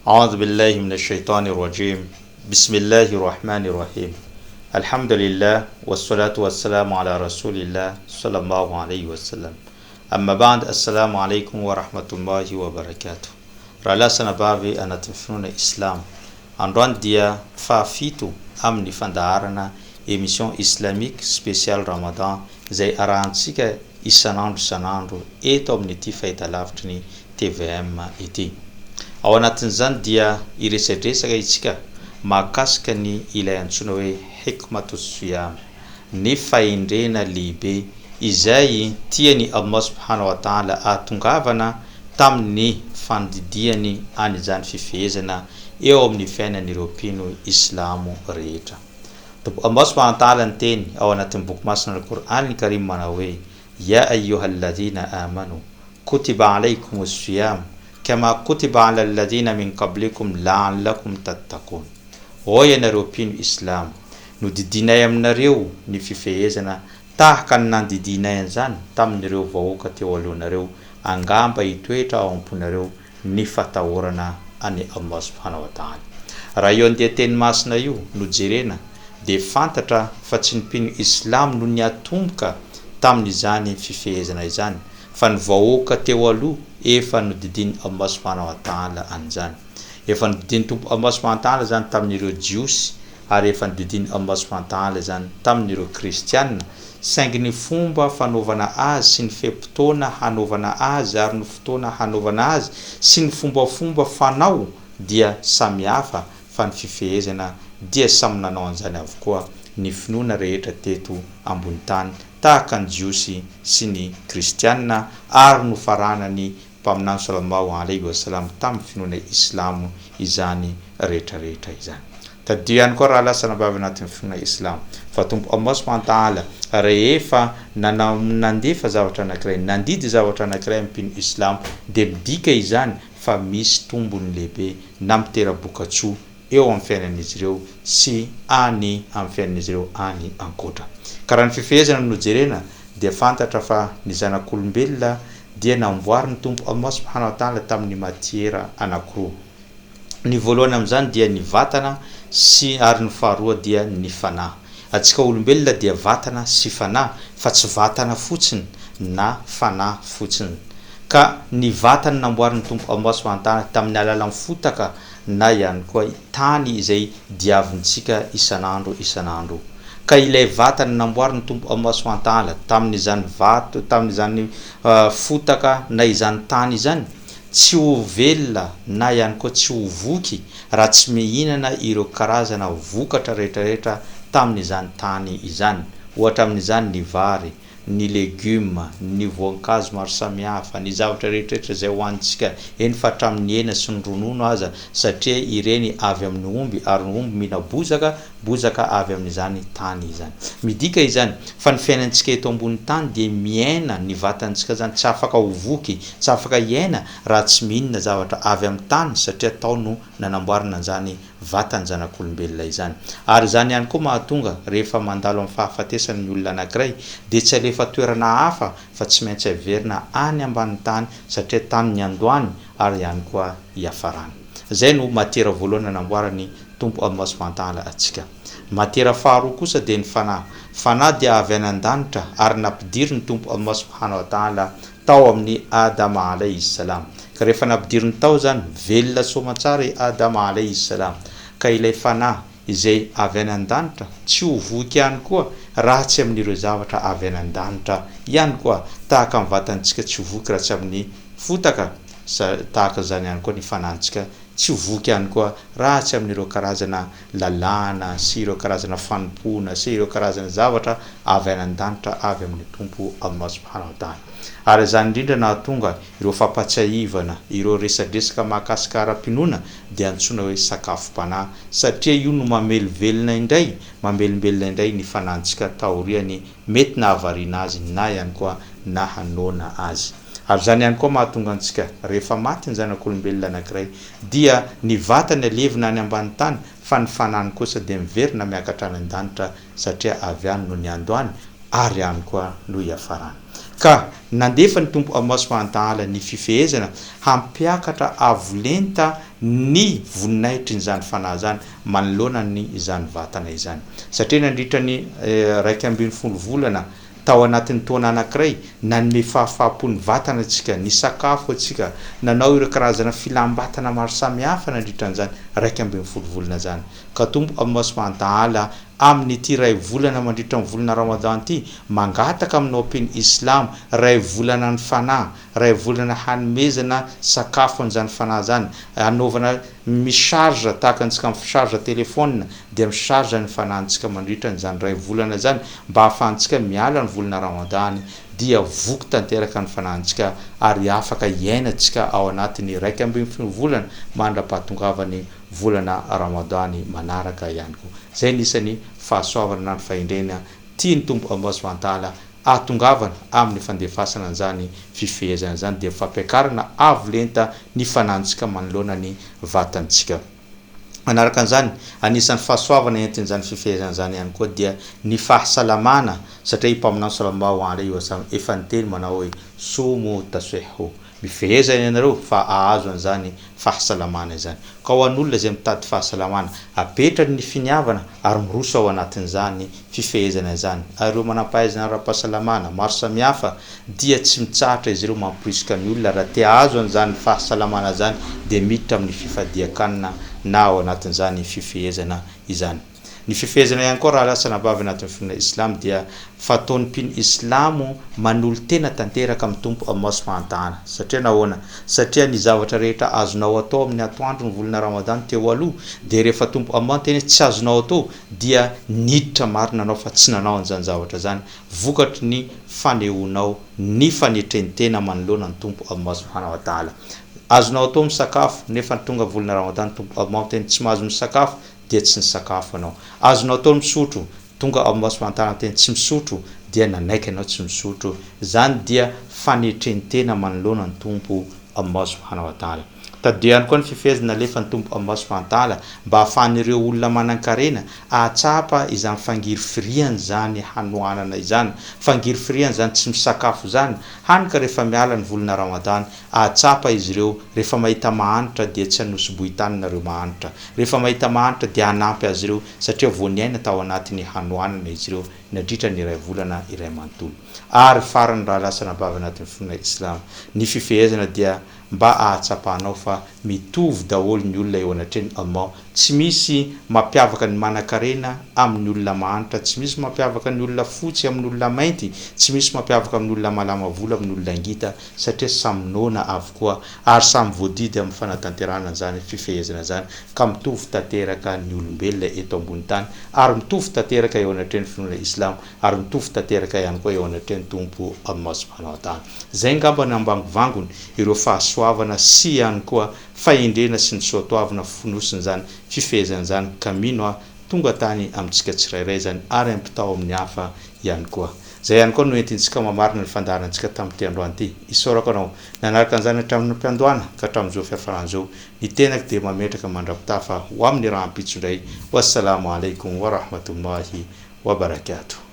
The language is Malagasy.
أعوذ بالله من الشيطان الرجيم بسم الله الرحمن الرحيم الحمد لله والصلاة والسلام على رسول الله صلى الله عليه وسلم أما بعد السلام عليكم ورحمة الله وبركاته رألا سنبابي أنا تنفنون إسلام androany dia fahafito amin'ny fandaharana émission islamique spécial Ramadan izay arahantsika isanandro eto amin'ity fahitalavitry ny TVM ity. Ao anatin'izany dia iresadresaka itsika mahakasika ny ilay antsoina hoe hikmatus siyam, ny fahendrena lehibe izay tiany Allah subhanahu wa ta'ala atongavana tamin'ny fandidiany an'izany fifehezana eo amin'ny fiainan'ireo mpino islamo rehetra. Allah subhanahu wa ta'ala nteny ao anatin'ny boky masina al-Qur'an al-Karim manao hoe ya ayyuhalladhina amanu kutiba alaykumus siyam kama kutiba ala alladhina min qablikum la'allakum tattaqun. Hoy ianareo mpino islam, nodidinay aminareo ny fifehezana tahaka ny nandidinay an'izany tamin'ireo vahoaka teo alohanareo angamba hitoetra ao amponareo ny fatahorana ani Allah subhanahu wa ta'ala. Raha io andia teny masina io no jerena dia fantatra fa tsy ny mpino islam no niatomboka tamin'izany fifehezana izany, fa ny vahoaka teo aloha efa nodidiny Allah subhanahu wa ta'ala an'izany. Efa nodidiny tompo Allah subhanahu wa ta'ala zany tamin'ireo jiosy, ary efa nodidiny Allah subhanahu wa ta'ala zany tamin'ireo kristianina, saingy ny fomba fanaovana azy sy ny feim-potoana hanaovana azy ary ny fotoana hanaovana azy sy ny fombafomba fanao dia samihafa, fa ny fifehezana dia samy nanao an'izany avokoa ny finoana rehetra teto ambony tany tahaka ny jiosy sy ny kristianina ary no faranany mpaminany sallallahu alaihi wasallam tamin'ny finoana islamo izany rehetrarehetra izany. Tadio ihany koa raha lasa nabavy anatin'ny finoana islam fa tompo Allah subhanahu wa ta'ala rehefa nandefa zavatra anankiray, nandidy zavatra anankiray mpino islam dia midika izany fa misy tombony lehibe na mitera-bokatsoa eo amin'ny fiainan'izy ireo sy any amin'ny fiainan'izy ireo any ankoatra. Karaha ny fifehezana no jerena dia fantatra fa ny zanak'olombelona dia namboary ny tompo Allah subhanahu wa ta'ala tamin'ny matiera anankiroa. Ny voalohany amin'izany dia ny vatana sy ary ny faharoa dia ny fanahy. Atsika olombelona dia vatana sy fanahy, fa tsy vatana fotsiny na fanahy fotsiny. Ka ny vatana namboarin'ny tompo Allah subhanahu wa ta'ala tamin'ny alalan'ny fotaka na ihany koa tany izay diavintsika isanandro. Ka ilay vatana namboarin'ny tompo Allah subhanahu wa ta'ala tamin'izany vato, tamin'izany fotaka na izany tany izany, tsy ho velona na ihany koa tsy ho voky raha tsy mihinana ireo karazana vokatra rehetrarehetra tamin'izany tany izany, ohatra amin'izany ny vary, ny legioma, ny voankazo maro samihafa, ny zavatra rehetrarehetra izay hoanitsika eny fa hatramin'ny hena sy ny ronono aza, satria ireny avy amin'ny omby ary ny omby mihina bozaka avy amin'izany tany izany. Midika izany fa ny fiainantsika eto ambony tany dia miaina ny vatantsika zany tsy afaka ho voky, tsy afaka hiaina raha tsy mihinana zavatra avy amin'ny tany, satria tao no nanamboarina an'izany vatany zanak'olombelona izany. Ary izany ihany koa mahatonga rehefa mandalo amin'ny fahafatesany ny olona anankiray dia tsy alefa toerana hafa fa tsy maintsy averina any ambany tany, satria tany ny andohany ary ihany koa hiafarany. Zay no matiera voalohany nanamboarany tompo Allah subhanahu wa ta'ala atsika. Matiera faharoa kosa dia ny fanahy. Fanahy dia avy any an-danitra ary nampidiry ny tompo Allah subhanahu wa ta'ala tao amin'ny Adama alayhi salam. Ka rehefa nampidiriny tao zany velona soamantsara i Adama alayhi salam. Ka ilay fanahy izay avy any an-danitra tsy ho voky ihany koa raha tsy amin'ireo zavatra avy any an-danitra ihany koa, tahaka amin'ny vatantsika tsy ho voky raha tsy amin'ny fotaka, tahaka izany ihany koa ny fanantsika tsy ho voky ihany koa raha tsy amin'ireo karazana lalàna sy ireo karazana fanompoana sy ireo karazana zavatra avy any an-danitra avy amin'ny tompo Allah subhanahu wa ta'ala. Ary izany indrindra nahatonga ireo fampatsiahivana, ireo resadresaka mahakasika ara-pinoana dia antsoina hoe sakafom-panahy, satria io no mamelombelona indray ny fanantsika taoriany mety na havariana azy na ihany koa na hanoana azy. Ary izany ihany koa mahatonga antsika rehefa maty ny zanak'olombelona anankiray dia ny vatany alevina any ambany tany, fa ny fanahiny kosa dia miverina miakatra any an-danitra, satria avy any no ny andohany ary ihany koa no hiafarany. Ka nandefa ny tompo Allah subhanahu wa ta'ala ny fifehezana hampiakatra avolenta ny voninahitra izany fanahy zany manoloana ny izany vatana izany satria nandritra ny 1 volana tao anatin'ny taona anankiray nanome fahafaham-pony vatana atsika ny sakafo atsika nanao ireo karazana filambatana maro samihafa nandritran'izany 1 volana zany ka tombo Allah subhanahu wa ta'ala amin'ny ity ray volana mandritra ny volana Ramadan ity mangataka aminao peny islam ray volana ny fanahy ray volana hanomezana sakafo an'izany fanahy zany anaovana misarge tahaka antsika misarge telefona dia misarge ny fanahintsika mandritra n'izany ray volana zany mba ahafahantsika miala ny volana Ramadan dia voky tanteraka ny fanahintsika ary afaka iainantsika ao anatin'ny 1 volana mandra-pahatongavany volana Ramadan manaraka ihany koa zay nisany fahasoavana ny fahendrena tiany tombo Allah subhanahu wa ta'ala atongavana amin'ny fandefasana an'izany fifehezana zany dia fampiakarana avolenta ny fanahintsika manoloana ny vatantsika manaraka an'izany anisan'ny fahasoavana entin'izany fifehezana zany ihany koa dia ny fahasalamana satria mpaminany sallallahu alaihi wasallam efa niteny manao hoe sumu tasihhu mifehezana ianareo fa ahazo an'izany fahasalamana izany ka ho an'olona izay mitady fahasalamana apetrany ny finiavana ary miroso ao anatin'izany fifehezana izany ary ireo manampahaizana ara-pahasalamana maro samihafa dia tsy mitsahatra izy ireo mampirisika ny olona raha te ahazo an'izany fahasalamana zany dia miditra amin'ny fifadiakanina na ao anatin'izany fifehezana izany ny fifehezana ihany koa raha lasana bavy anatin'ny finoana islam dia fataon'ny mpino islamo manolo tena tanteraka amin'ny tompo Allah subhanahu wa ta'ala satria nahoana satria ny zavatra rehetra azonao atao amin'ny atoandro ny volana Ramadan teo aloha dia rehefa tompo Allah tena tsy azonao atao dia niditra marina anao fa tsy nanao an'izany zavatra zany vokatry ny fanehoanao ny fanetreny tena manoloana ny tompo Allah subhanahu wa ta'ala azonao atao misakafo nefa tonga volana Ramadan tompo Allah tena tsy mahazo misakafo dia tsy nisakafo anao azonao atao misotro tonga Allah subhanahu wa ta'ala tena tsy misotro dia nanaiky anao tsy misotro zany dia fanetreny tena manoloana ny tompo Allah subhanahu wa ta'ala tadio ihany koa ny fifehezana alefa ny tompo Allah subhanahu wa ta'ala mba ahafahan'ireo olona manan-karena ahatsapa izany fangiry firiany zany hanoanana izany fangiry firiany zany tsy misakafo zany hanika rehefa miala ny volana Ramadan ahatsapa izy ireo rehefa mahita mahanitra dia tsy hanosy-bohitany nareo mahanitra rehefa mahita mahanitra dia hanampy azy ireo satria voaniaina tao anatin'ny hanoanana izy ireo nandritra ny iray volana iray manontolo ary farany raha lasana bavy anatin'ny finoana islam ny fifehezana dia mba ahatsapahanao fa mitovy daholo ny olona eo anatreny Allah tsy misy mampiavaka ny manan-karena amin'ny olona mahanitra tsy misy mampiavaka ny olona fotsy amin'ny olona mainty tsy misy mampiavaka amin'ny olona malama volo amin'ny olona ngita satria samy nona avokoa ary samy voadidy amin'ny fanatanterana zany fifehezana zany ka mitovy tanteraka ny olombelona eto ambony tany ary mitovy tanteraka eo anatreny finoana islam ary mitovy tanteraka ihany koa eo anatreny tompo Allah subhanahu wa ta'ala zay ngambany ambangovangony ireo fahasoavana sy ihany koa fahendrena sy ny soatoavana fonosiny zany fifehezana zany ka mino tonga tany amintsika tsirairay zany ary ampitao amin'ny hafa ihany koa zay ihany koa no entintsika mamarina ny fandaharantsika tamin'ity androany ity isorako anao nanaraka an'izany hatramin'ny mpiandohana ka hatramin'izao fiafaran'izao ny tenako dia mametraka mandrapitafa ho amin'ny raha ampitsondray wassalamu alaikum wa rahmatullahi wa barakatuh